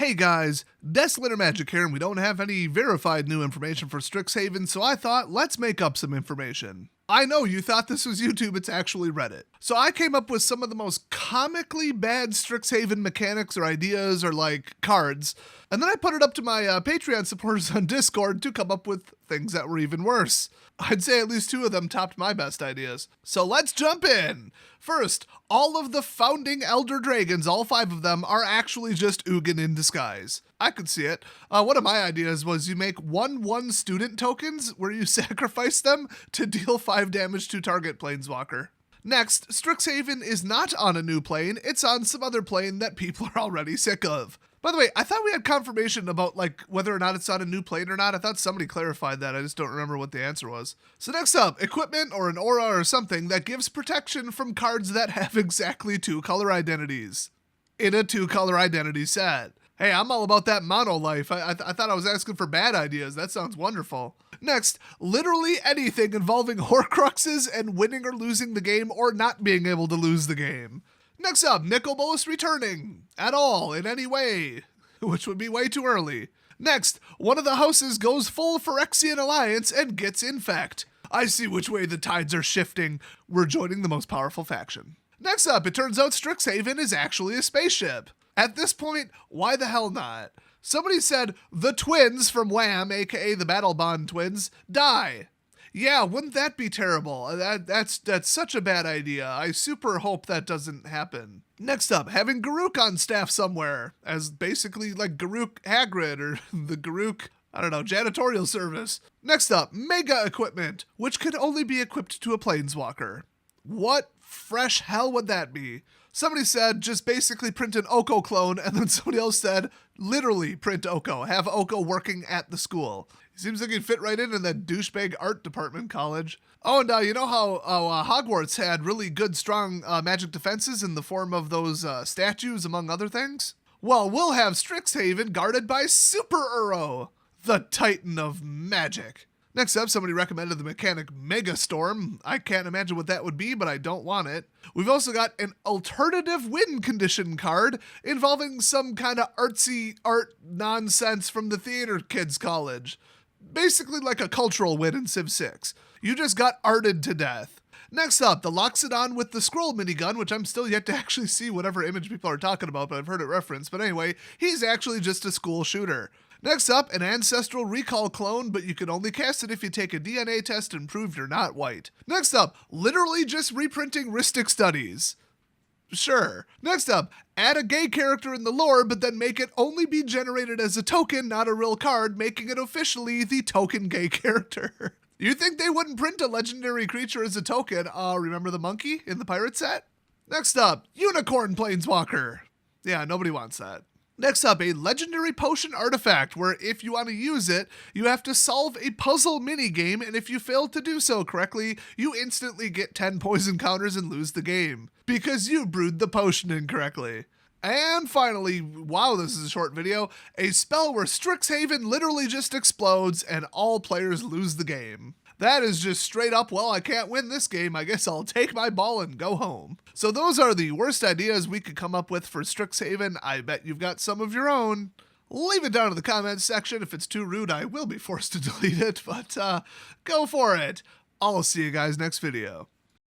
Hey guys, Desolator Magic here, and we don't have any verified new information for Strixhaven, so I thought, let's make up some information. I know you thought this was YouTube, it's actually Reddit. So I came up with some of the most comically bad Strixhaven mechanics or ideas or like cards, and then I put it up to my Patreon supporters on Discord to come up with things that were even worse. I'd say at least 2 of them topped my best ideas. So let's jump in! First, all of the founding Elder Dragons, all 5 of them, are actually just Ugin in disguise. I could see it. One of my ideas was you make 1/1 student tokens where you sacrifice them to deal 5 damage to target planeswalker. Next, Strixhaven is not on a new plane, it's on some other plane that people are already sick of. By the way, I thought we had confirmation about like whether or not it's on a new plane or not. I thought somebody clarified that. I just don't remember what the answer was. So next up, equipment or an aura or something that gives protection from cards that have exactly 2 color identities in a 2 color identity set. Hey, I'm all about that mono life. I thought I was asking for bad ideas. That sounds wonderful. Next, literally anything involving Horcruxes and winning or losing the game or not being able to lose the game. Next up, Nicol returning at all in any way, which would be way too early. Next, one of the houses goes full Phyrexian Alliance and gets Infect. I see which way the tides are shifting. We're joining the most powerful faction. Next up, it turns out Strixhaven is actually a spaceship. At this point, why the hell not? Somebody said the twins from Wham, aka the Battle Bond twins, die. Yeah, wouldn't that be terrible? That's such a bad idea. I super hope that doesn't happen. Next up, having Garruk on staff somewhere as basically like Garruk Hagrid or the Garruk, I don't know, janitorial service. Next up, mega equipment, which could only be equipped to a planeswalker. What fresh hell would that be? Somebody said just basically print an Oko clone, and then somebody else said literally print Oko, have Oko working at the school. Seems like he'd fit right in that douchebag art department college. Oh, and you know how Hogwarts had really good, strong magic defenses in the form of those statues, among other things? Well, we'll have Strixhaven guarded by Super Uro, the titan of magic. Next up, somebody recommended the mechanic Megastorm. I can't imagine what that would be, but I don't want it. We've also got an alternative win condition card involving some kind of artsy art nonsense from the theater kids college. Basically like a cultural win in Civ 6. You just got arted to death. Next up, the Loxodon with the scroll minigun, which I'm still yet to actually see whatever image people are talking about, but I've heard it referenced. But anyway, he's actually just a school shooter. Next up, an Ancestral Recall clone, but you can only cast it if you take a DNA test and prove you're not white. Next up, literally just reprinting Rhystic Studies. Sure. Next up, add a gay character in the lore, but then make it only be generated as a token, not a real card, making it officially the token gay character. You think they wouldn't print a legendary creature as a token? Remember the monkey in the pirate set? Next up, Unicorn Planeswalker. Yeah, nobody wants that. Next up, a legendary potion artifact where if you want to use it, you have to solve a puzzle minigame, and if you fail to do so correctly, you instantly get 10 poison counters and lose the game because you brewed the potion incorrectly. And finally, wow, this is a short video, a spell where Strixhaven literally just explodes and all players lose the game. That is just straight up, well, I can't win this game, I guess I'll take my ball and go home. So those are the worst ideas we could come up with for Strixhaven. I bet you've got some of your own. Leave it down in the comments section. If it's too rude, I will be forced to delete it, but go for it. I'll see you guys next video.